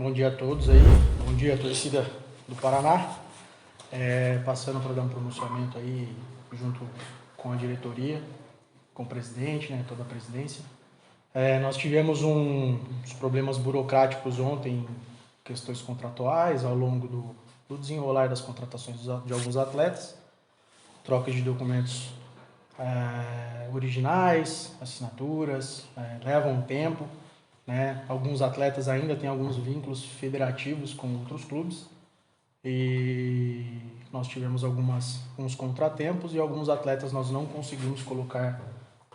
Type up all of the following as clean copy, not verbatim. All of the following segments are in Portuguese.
Bom dia a todos aí, bom dia torcida do Paraná. Passando para dar um pronunciamento aí junto com a diretoria, com o presidente, né, toda a presidência. Nós tivemos uns problemas burocráticos ontem, questões contratuais, ao longo do desenrolar das contratações de alguns atletas, troca de documentos originais, assinaturas, levam um tempo, né? Alguns atletas ainda têm alguns vínculos federativos com outros clubes e nós tivemos uns contratempos e alguns atletas nós não conseguimos colocar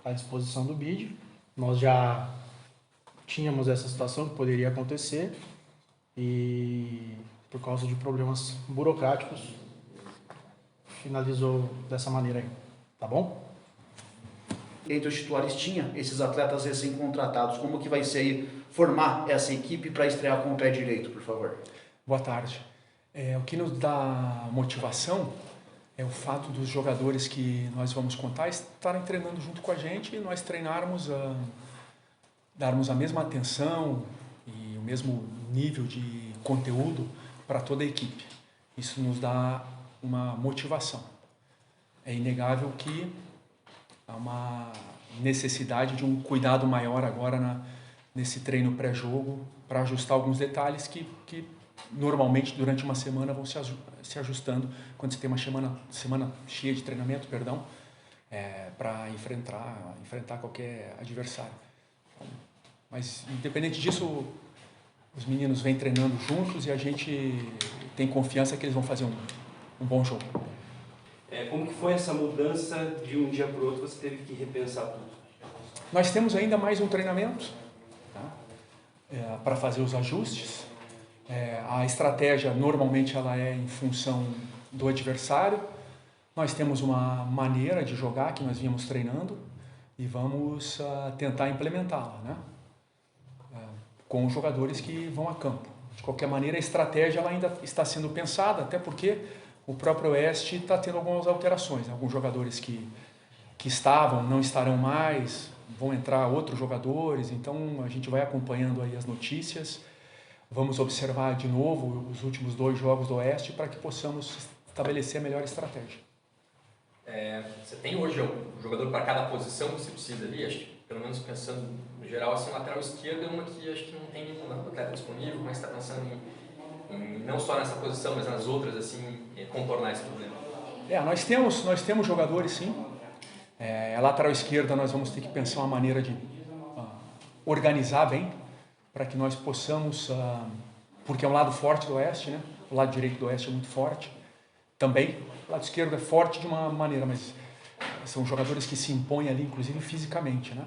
à disposição do BID. Nós já tínhamos essa situação que poderia acontecer e por causa de problemas burocráticos finalizou dessa maneira aí, tá bom? Entre os titulares tinha esses atletas recém-contratados. Como que vai ser aí formar essa equipe para estrear com o pé direito, por favor? Boa tarde. O que nos dá motivação é o fato dos jogadores que nós vamos contar estarem treinando junto com a gente e nós treinarmos, darmos a mesma atenção e o mesmo nível de conteúdo para toda a equipe. Isso nos dá uma motivação. É inegável que há uma necessidade de um cuidado maior agora nesse treino pré-jogo para ajustar alguns detalhes que normalmente durante uma semana vão se ajustando quando você tem uma semana cheia de treinamento, para enfrentar qualquer adversário. Mas independente disso, os meninos vêm treinando juntos e a gente tem confiança que eles vão fazer um bom jogo. Como que foi essa mudança de um dia para o outro? Você teve que repensar tudo? Nós temos ainda mais um treinamento para fazer os ajustes. A estratégia normalmente ela é em função do adversário. Nós temos uma maneira de jogar que nós vínhamos treinando e vamos tentar implementá-la, né? Com os jogadores que vão a campo. De qualquer maneira, a estratégia ela ainda está sendo pensada, até porque o próprio Oeste está tendo algumas alterações. Alguns jogadores que estavam não estarão mais, vão entrar outros jogadores, então a gente vai acompanhando aí as notícias. Vamos observar de novo os últimos 2 jogos do Oeste para que possamos estabelecer a melhor estratégia. Você tem hoje um jogador para cada posição que você precisa ali? Acho que, pelo menos pensando no geral, assim, lateral esquerdo é uma que acho que não tem nenhum atleta disponível, mas está pensando em não só nessa posição, mas nas outras, assim, contornar esse problema. Nós temos jogadores, sim. A lateral esquerda nós vamos ter que pensar uma maneira de organizar bem, para que nós possamos, porque é um lado forte do Oeste, né? O lado direito do Oeste é muito forte também. O lado esquerdo é forte de uma maneira, mas são jogadores que se impõem ali, inclusive fisicamente, né?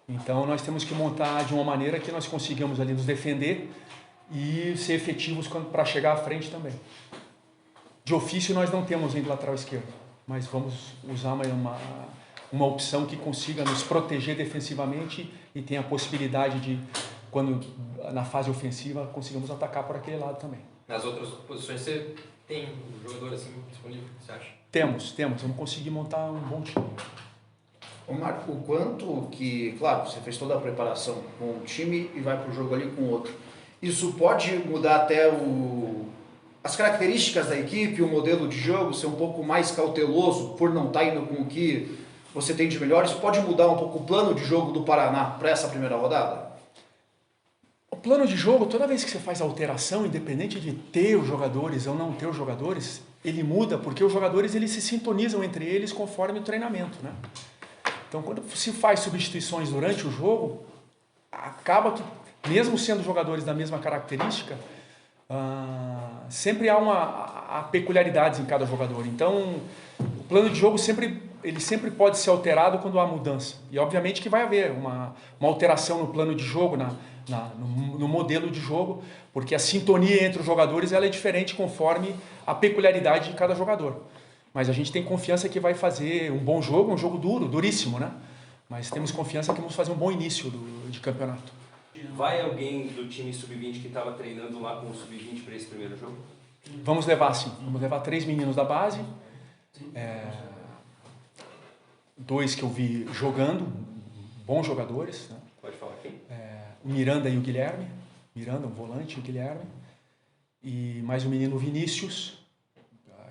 Então nós temos que montar de uma maneira que nós consigamos ali nos defender e ser efetivos para chegar à frente também. De ofício nós não temos ainda lateral esquerdo, mas vamos usar uma opção que consiga nos proteger defensivamente e tenha a possibilidade de, quando na fase ofensiva, consigamos atacar por aquele lado também. Nas outras posições você tem um jogador assim disponível, você acha? Temos. Vamos conseguir montar um bom time. Ô Marco, o quanto que, claro, você fez toda a preparação com um time e vai para o jogo ali com outro. Isso pode mudar até as características da equipe, o modelo de jogo, ser um pouco mais cauteloso por não estar indo com o que você tem de melhor? Isso pode mudar um pouco o plano de jogo do Paraná para essa primeira rodada? O plano de jogo, toda vez que você faz alteração, independente de ter os jogadores ou não ter os jogadores, ele muda porque os jogadores eles se sintonizam entre eles conforme o treinamento, né? Então, quando se faz substituições durante o jogo, acaba que, mesmo sendo jogadores da mesma característica, sempre há peculiaridades em cada jogador. Então, o plano de jogo sempre pode ser alterado quando há mudança. E, obviamente, que vai haver uma alteração no plano de jogo, no modelo de jogo, porque a sintonia entre os jogadores ela é diferente conforme a peculiaridade de cada jogador. Mas a gente tem confiança que vai fazer um bom jogo, um jogo duro, duríssimo, né? Mas temos confiança que vamos fazer um bom início de campeonato. Vai alguém do time sub-20 que estava treinando lá com o sub-20 para esse primeiro jogo? Vamos levar, sim. Vamos levar 3 meninos da base. 2 que eu vi jogando, bons jogadores, né? Pode falar quem? O Miranda e o Guilherme Miranda, um volante, o Guilherme, e mais o menino Vinícius,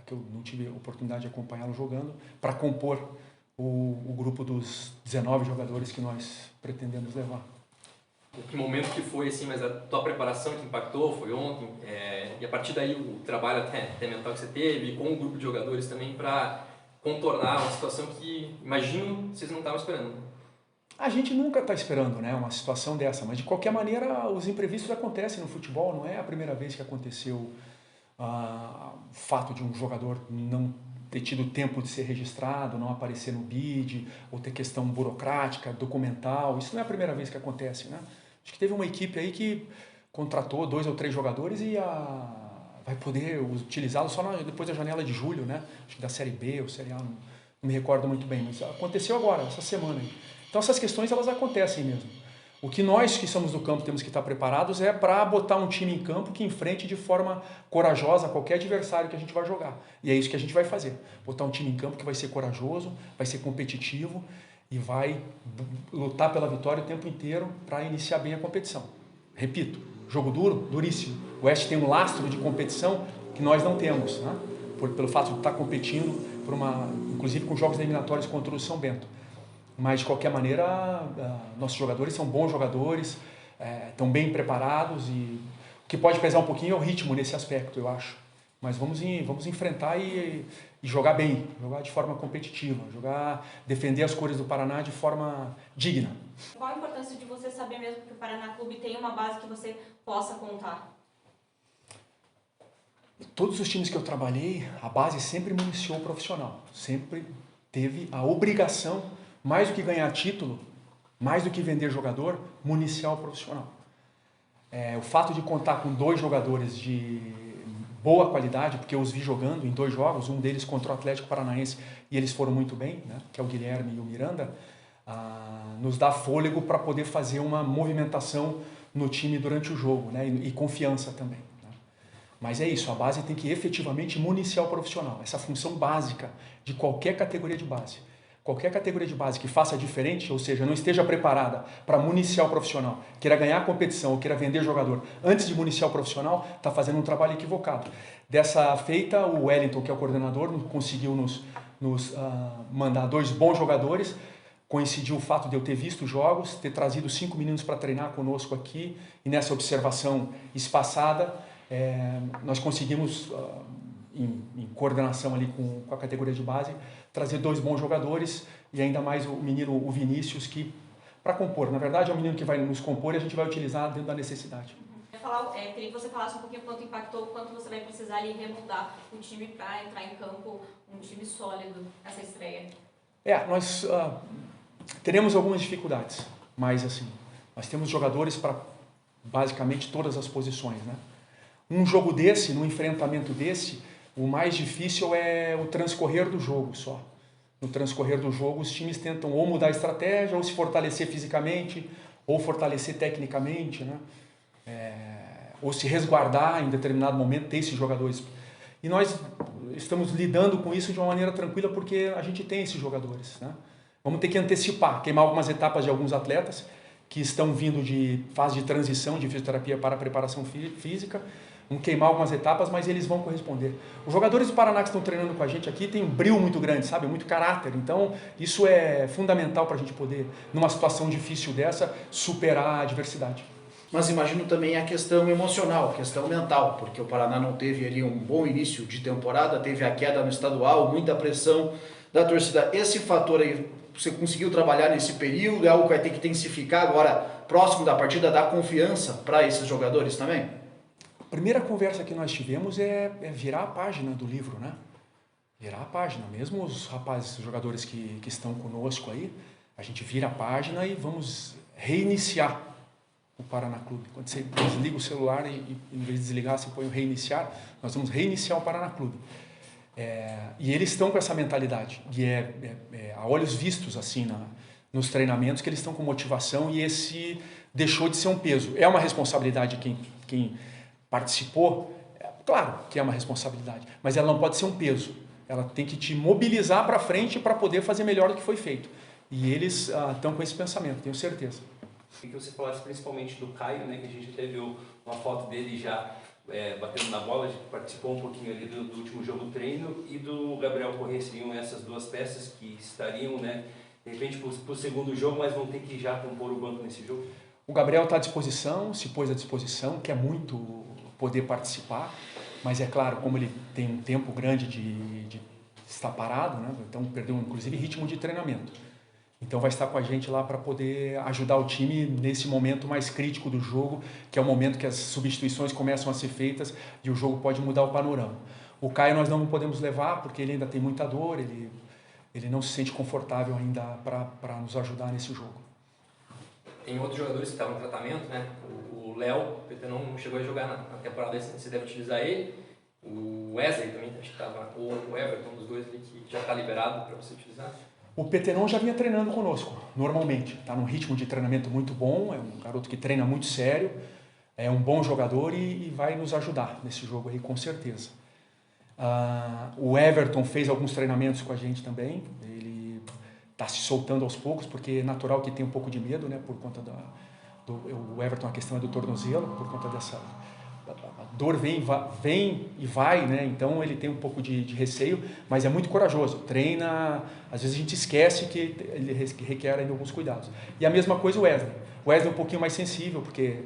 que eu não tive oportunidade de acompanhá-lo jogando, para compor o grupo dos 19 jogadores que nós pretendemos levar. Que momento que foi, assim, mas a tua preparação que impactou foi ontem, e a partir daí o trabalho até mental que você teve, com o grupo de jogadores também, para contornar uma situação que, imagino, vocês não estavam esperando. A gente nunca está esperando, né, uma situação dessa, mas de qualquer maneira os imprevistos acontecem no futebol, não é a primeira vez que aconteceu o fato de um jogador não ter tido tempo de ser registrado, não aparecer no BID, ou ter questão burocrática, documental, isso não é a primeira vez que acontece, né? Acho que teve uma equipe aí que contratou 2 ou 3 jogadores e vai poder utilizá-los só depois da janela de julho, né? Acho que da Série B ou Série A, não me recordo muito bem, mas aconteceu agora, essa semana aí. Então essas questões elas acontecem mesmo. O que nós que somos do campo temos que estar preparados é para botar um time em campo que enfrente de forma corajosa qualquer adversário que a gente vai jogar. E é isso que a gente vai fazer. Botar um time em campo que vai ser corajoso, vai ser competitivo e vai lutar pela vitória o tempo inteiro para iniciar bem a competição. Repito, jogo duro, duríssimo. O Oeste tem um lastro de competição que nós não temos, né? Pelo fato de estar competindo, inclusive com jogos eliminatórios contra o São Bento. Mas, de qualquer maneira, nossos jogadores são bons jogadores, estão bem preparados e o que pode pesar um pouquinho é o ritmo nesse aspecto, eu acho. Mas vamos enfrentar e jogar bem, jogar de forma competitiva, defender as cores do Paraná de forma digna. Qual a importância de você saber mesmo que o Paraná Clube tem uma base que você possa contar? Todos os times que eu trabalhei, a base sempre municiou o profissional, sempre teve a obrigação, mais do que ganhar título, mais do que vender jogador, municiar o profissional. O fato de contar com 2 jogadores de boa qualidade, porque eu os vi jogando em 2 jogos, um deles contra o Atlético Paranaense e eles foram muito bem, né, que é o Guilherme e o Miranda, nos dá fôlego para poder fazer uma movimentação no time durante o jogo, né, e confiança também. Né. Mas é isso, a base tem que efetivamente municiar o profissional, essa função básica de qualquer categoria de base. Qualquer categoria de base que faça diferente, ou seja, não esteja preparada para municiar o profissional, queira ganhar a competição ou queira vender jogador antes de municiar o profissional, está fazendo um trabalho equivocado. Dessa feita, o Wellington, que é o coordenador, conseguiu nos mandar 2 bons jogadores. Coincidiu o fato de eu ter visto jogos, ter trazido 5 meninos para treinar conosco aqui e nessa observação espaçada, nós conseguimos, em coordenação ali com a categoria de base, trazer 2 bons jogadores e ainda mais o menino, o Vinícius, que para compor. Na verdade, é o menino que vai nos compor e a gente vai utilizar dentro da necessidade. Queria que você falasse um pouquinho quanto impactou, quanto você vai precisar ali remoldar o time para entrar em campo um time sólido nessa estreia. Nós teremos algumas dificuldades, mas assim, nós temos jogadores para basicamente todas as posições, né? Um jogo desse, num enfrentamento desse, o mais difícil é o transcorrer do jogo só. No transcorrer do jogo, os times tentam ou mudar a estratégia, ou se fortalecer fisicamente, ou fortalecer tecnicamente, né? Ou se resguardar em determinado momento, ter esses jogadores. E nós estamos lidando com isso de uma maneira tranquila porque a gente tem esses jogadores, né? Vamos ter que antecipar, queimar algumas etapas de alguns atletas que estão vindo de fase de transição de fisioterapia para preparação física. Vamos queimar algumas etapas, mas eles vão corresponder. Os jogadores do Paraná que estão treinando com a gente aqui têm um brio muito grande, sabe? Muito caráter. Então, isso é fundamental para a gente poder, numa situação difícil dessa, superar a adversidade. Mas imagino também a questão emocional, a questão mental, porque o Paraná não teve ali um bom início de temporada, teve a queda no estadual, muita pressão da torcida. Esse fator aí, você conseguiu trabalhar nesse período? É algo que vai ter que intensificar agora, próximo da partida, dar confiança para esses jogadores também? A primeira conversa que nós tivemos é virar a página do livro, né? Virar a página. Mesmo os rapazes, os jogadores que estão conosco aí, a gente vira a página e vamos reiniciar o Paraná Clube. Quando você desliga o celular e em vez de desligar, você põe o reiniciar, nós vamos reiniciar o Paraná Clube. E eles estão com essa mentalidade, e a olhos vistos assim nos treinamentos, que eles estão com motivação e esse deixou de ser um peso. É uma responsabilidade de quem participou, claro que é uma responsabilidade, mas ela não pode ser um peso. Ela tem que te mobilizar para frente para poder fazer melhor do que foi feito. E eles estão com esse pensamento, tenho certeza. Queria que você falasse principalmente do Caio, né, que a gente até viu uma foto dele já batendo na bola, a gente participou um pouquinho ali do último jogo treino, e do Gabriel Corrêa. Seriam essas duas peças que estariam, né, de repente para o segundo jogo, mas vão ter que já compor o banco nesse jogo? O Gabriel está à disposição, se pôs à disposição, quer muito poder participar, mas é claro, como ele tem um tempo grande de estar parado, né, então perdeu inclusive ritmo de treinamento. Então vai estar com a gente lá para poder ajudar o time nesse momento mais crítico do jogo, que é o momento que as substituições começam a ser feitas e o jogo pode mudar o panorama. O Caio nós não podemos levar porque ele ainda tem muita dor, ele não se sente confortável ainda para nos ajudar nesse jogo. Tem outros jogadores que estavam em tratamento, né? O Léo, não chegou a jogar na temporada, você deve utilizar ele. O Wesley também, acho que estava, ou o Everton, um dos dois ali que já está liberado para você utilizar. O Petenon já vinha treinando conosco, normalmente. Está num ritmo de treinamento muito bom, é um garoto que treina muito sério, é um bom jogador e vai nos ajudar nesse jogo aí, com certeza. O Everton fez alguns treinamentos com a gente também, ele está se soltando aos poucos, porque é natural que tenha um pouco de medo, né, por conta o Everton, a questão é do tornozelo, por conta dessa... A dor vem e vai, né? Então ele tem um pouco de receio, mas é muito corajoso. Treina, às vezes a gente esquece que ele requer ainda alguns cuidados. E a mesma coisa o Wesley. O Wesley é um pouquinho mais sensível, porque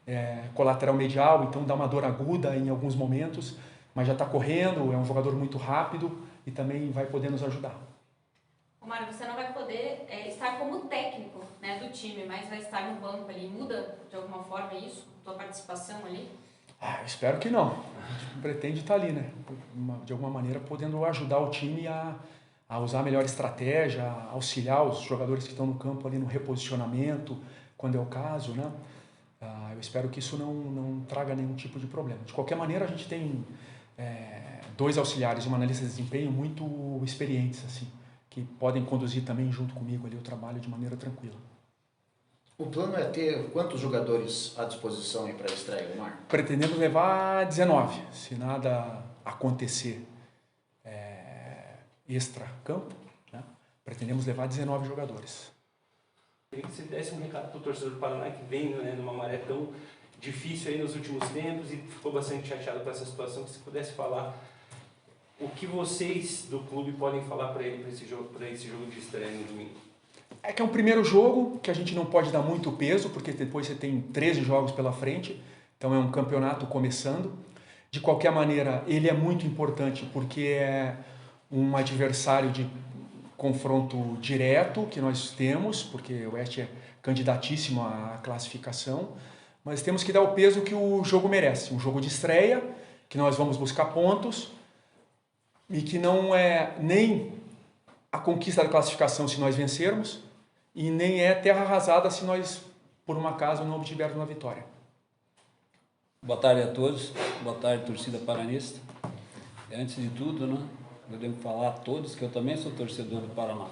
é colateral medial, então dá uma dor aguda em alguns momentos, mas já está correndo, é um jogador muito rápido e também vai poder nos ajudar. Mário, você não vai poder estar como técnico, né, do time, mas vai estar no banco ali. Muda de alguma forma isso, tua participação ali? Espero que não. A gente pretende estar ali, né? De alguma maneira, podendo ajudar o time a usar a melhor estratégia, a auxiliar os jogadores que estão no campo ali no reposicionamento, quando é o caso, né? Eu espero que isso não traga nenhum tipo de problema. De qualquer maneira, a gente tem dois auxiliares e uma analista de desempenho muito experientes, assim, que podem conduzir também junto comigo ali o trabalho de maneira tranquila. O plano é ter quantos jogadores à disposição para a estreia, Omar? Pretendemos levar 19, se nada acontecer extra-campo, né? Pretendemos levar 19 jogadores. Queria que você desse um recado para o torcedor do Paraná que vem, né, numa maré tão difícil aí nos últimos tempos e ficou bastante chateado com essa situação, que se pudesse falar o que vocês do clube podem falar para ele, para esse jogo de estreia no domingo. É que é um primeiro jogo que a gente não pode dar muito peso, porque depois você tem 13 jogos pela frente, então é um campeonato começando. De qualquer maneira, ele é muito importante porque é um adversário de confronto direto que nós temos, porque o Oeste é candidatíssimo à classificação, mas temos que dar o peso que o jogo merece. Um jogo de estreia, que nós vamos buscar pontos, e que não é nem a conquista da classificação se nós vencermos, e nem é terra arrasada se nós, por um acaso, não obtivermos uma vitória. Boa tarde a todos, boa tarde, torcida paranista. Antes de tudo, né, eu devo falar a todos que eu também sou torcedor do Paraná.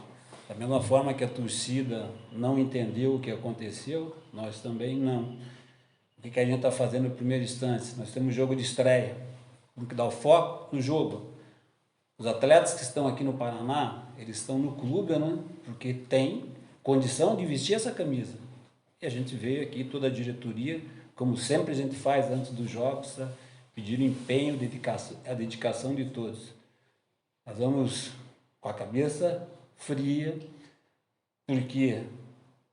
Da mesma forma que a torcida não entendeu o que aconteceu, nós também não. O que a gente está fazendo em primeira instância? Nós temos jogo de estreia, temos que dar o foco no jogo. Os atletas que estão aqui no Paraná, eles estão no clube, né, porque tem condição de vestir essa camisa. E a gente veio aqui, toda a diretoria, como sempre a gente faz antes dos jogos, tá? Pedir o empenho, a dedicação de todos. Nós vamos com a cabeça fria, porque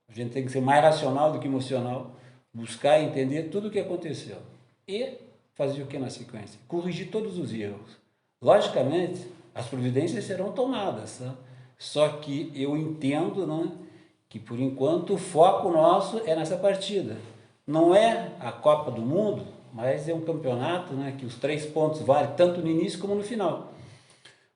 a gente tem que ser mais racional do que emocional, buscar entender tudo o que aconteceu e fazer o que na sequência? Corrigir todos os erros. Logicamente, as providências serão tomadas, tá? Só que eu entendo, né, que por enquanto o foco nosso é nessa partida. Não é a Copa do Mundo, mas é um campeonato, né, que os 3 pontos valem tanto no início como no final.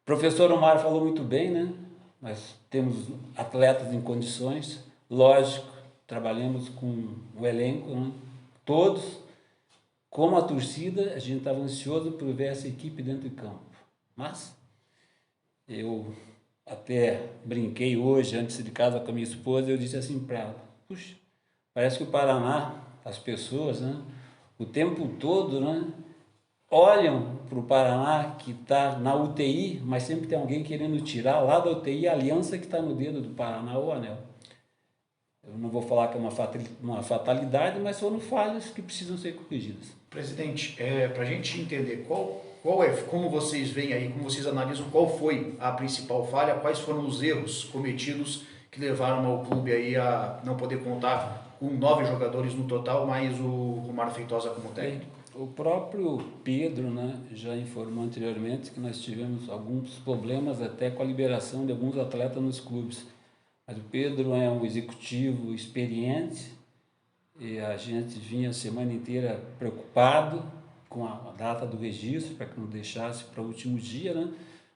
O professor Omar falou muito bem, né? Nós temos atletas em condições, lógico, trabalhamos com o elenco, né? Todos, como a torcida, a gente estava ansioso por ver essa equipe dentro de campo. Mas eu até brinquei hoje, antes de casa com a minha esposa, eu disse assim para ela, puxa, parece que o Paraná, as pessoas, né, o tempo todo, né, olham para o Paraná que está na UTI, mas sempre tem alguém querendo tirar lá da UTI a aliança que está no dedo do Paraná, o anel. Eu não vou falar que é uma fatalidade, mas foram falhas que precisam ser corrigidas. Presidente, para a gente entender como vocês veem aí, como vocês analisam qual foi a principal falha, quais foram os erros cometidos que levaram ao clube aí a não poder contar com 9 jogadores no total, mais o Romário Feitosa como técnico. O próprio Pedro, né, já informou anteriormente que nós tivemos alguns problemas até com a liberação de alguns atletas nos clubes. Mas o Pedro é um executivo experiente e a gente vinha a semana inteira preocupado com a data do registro, para que não deixasse para o último dia, né?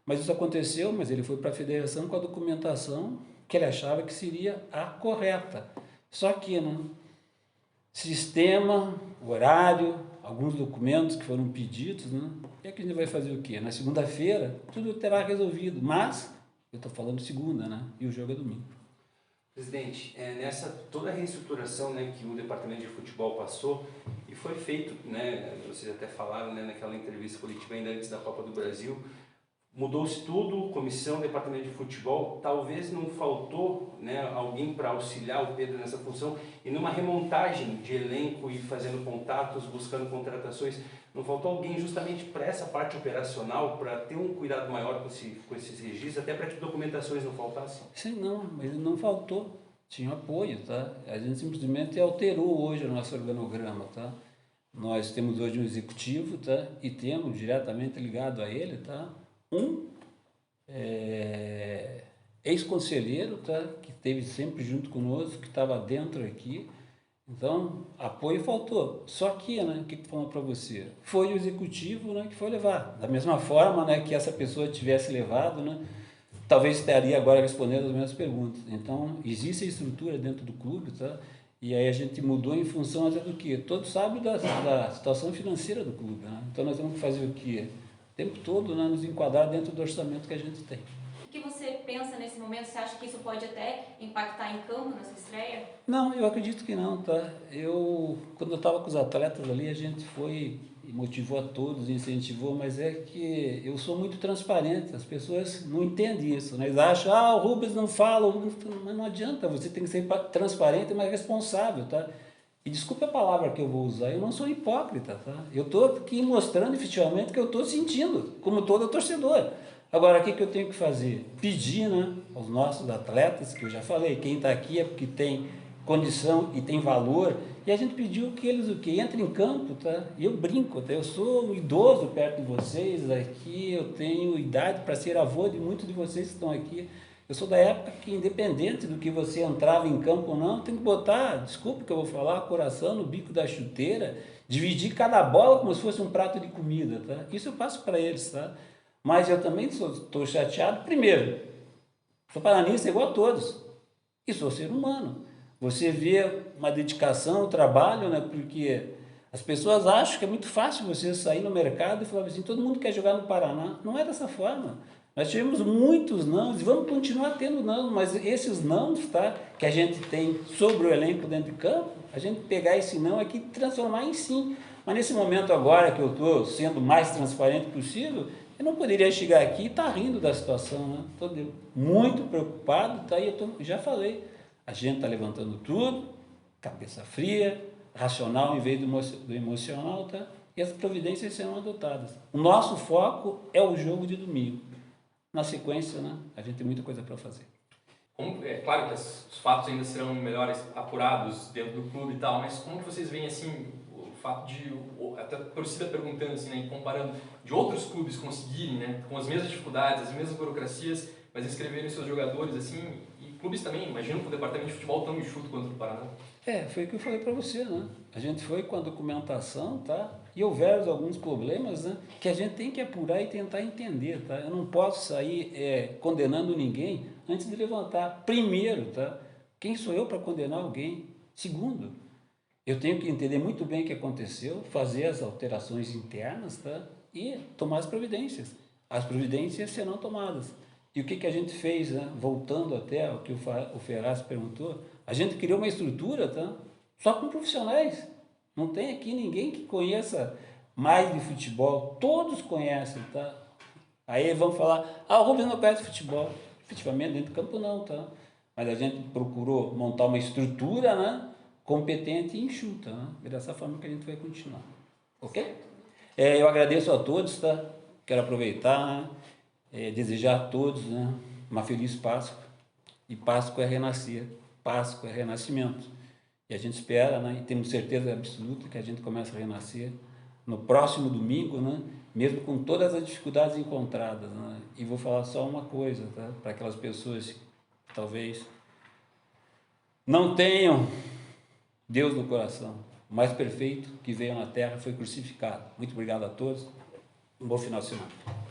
Mas isso aconteceu, mas ele foi para a federação com a documentação que ele achava que seria a correta. Só que, né, sistema, horário, alguns documentos que foram pedidos, né? E é que a gente vai fazer o quê? Na segunda-feira, tudo terá resolvido, mas eu estou falando segunda, né? E o jogo é domingo. Presidente, nessa toda a reestruturação, né, que o departamento de futebol passou, e foi feito, né, vocês até falaram, né, naquela entrevista coletiva ainda antes da Copa do Brasil, mudou-se tudo, comissão, departamento de futebol, talvez não faltou, né, alguém para auxiliar o Pedro nessa função, e numa remontagem de elenco e fazendo contatos, buscando contratações, não faltou alguém justamente para essa parte operacional, para ter um cuidado maior com esses registros, até para que documentações não faltassem? Sim, não, mas não faltou, tinha apoio, tá? A gente simplesmente alterou hoje o nosso organograma, tá? Nós temos hoje um executivo, tá? E temos diretamente ligado a ele, tá? Um ex-conselheiro, tá? Que esteve sempre junto conosco, que estava dentro aqui. Então, apoio faltou. Só que, né, o que falou para você? Foi o executivo, né, que foi levar. Da mesma forma, né, que essa pessoa tivesse levado, né, talvez estaria agora respondendo as minhas perguntas. Então, existe a estrutura dentro do clube, tá? E aí a gente mudou em função até do quê? Todos sabem da situação financeira do clube, né? Então, nós temos que fazer o quê? O tempo todo, né, nos enquadrar dentro do orçamento que a gente tem. O que você pensa nesse momento? Você acha que isso pode até impactar em campo nessa estreia? Não, eu acredito que não, tá? Quando eu estava com os atletas ali, a gente foi e motivou a todos, incentivou, mas é que eu sou muito transparente, as pessoas não entendem isso, né? Eles acham, o Rubens não fala, mas não adianta, você tem que ser transparente, mas responsável, tá? E desculpe a palavra que eu vou usar, eu não sou hipócrita, tá? Eu estou aqui mostrando efetivamente que eu estou sentindo, como todo torcedor. Agora, o que eu tenho que fazer? Pedir, né, aos nossos atletas, que eu já falei, quem está aqui é porque tem condição e tem valor, e a gente pediu que eles entrem em campo, tá? E eu brinco, tá? Eu sou um idoso perto de vocês aqui, eu tenho idade para ser avô de muitos de vocês que estão aqui. Eu sou da época que, independente do que você entrava em campo ou não, tem que botar, desculpa que eu vou falar, coração no bico da chuteira, dividir cada bola como se fosse um prato de comida, tá? Isso eu passo para eles, tá? Mas eu também estou chateado, primeiro, sou paranista igual a todos, e sou ser humano. Você vê uma dedicação, um trabalho, né? Porque as pessoas acham que é muito fácil você sair no mercado e falar assim, todo mundo quer jogar no Paraná. Não é dessa forma. Nós tivemos muitos nãos e vamos continuar tendo não, mas esses nãos, tá, que a gente tem sobre o elenco dentro de campo, a gente pegar esse não aqui e transformar em sim. Mas nesse momento agora que eu estou sendo o mais transparente possível, eu não poderia chegar aqui e estar rindo da situação, né? Estou muito preocupado, tá? E já falei, a gente está levantando tudo, cabeça fria, racional em vez do emocional, tá? E as providências serão adotadas. O nosso foco é o jogo de domingo. Na sequência, né, a gente tem muita coisa para fazer. É claro que os fatos ainda serão melhores apurados dentro do clube e tal, mas como que vocês veem assim o fato de até a torcida perguntando assim, né, comparando de outros clubes conseguirem, né, com as mesmas dificuldades, as mesmas burocracias, mas inscreverem seus jogadores assim, e clubes também, imagino que o departamento de futebol tão enxuto quanto o Paraná. Foi o que eu falei para você, né? A gente foi com a documentação, tá? E houveram alguns problemas, né, que a gente tem que apurar e tentar entender, tá? Eu não posso sair condenando ninguém antes de levantar. Primeiro, tá? Quem sou eu para condenar alguém? Segundo, eu tenho que entender muito bem o que aconteceu, fazer as alterações internas, tá? E tomar as providências. As providências serão tomadas. E o que a gente fez, né? Voltando até o que o Ferraz perguntou, a gente criou uma estrutura, tá? Só com profissionais. Não tem aqui ninguém que conheça mais de futebol. Todos conhecem, tá? Aí vão falar, o Rubens não conhece futebol. Efetivamente, dentro do campo não, tá? mas a gente procurou montar uma estrutura, né, competente e enxuta, né? É dessa forma que a gente vai continuar. Ok? Eu agradeço a todos, tá? Quero aproveitar, desejar a todos, né, uma feliz Páscoa. E Páscoa é renascer, Páscoa é renascimento. E a gente espera, né, e temos certeza absoluta que a gente começa a renascer no próximo domingo, né, mesmo com todas as dificuldades encontradas, né? E vou falar só uma coisa, tá? Para aquelas pessoas que talvez não tenham Deus no coração. O mais perfeito que veio na terra foi crucificado. Muito obrigado a todos. Um bom final de semana.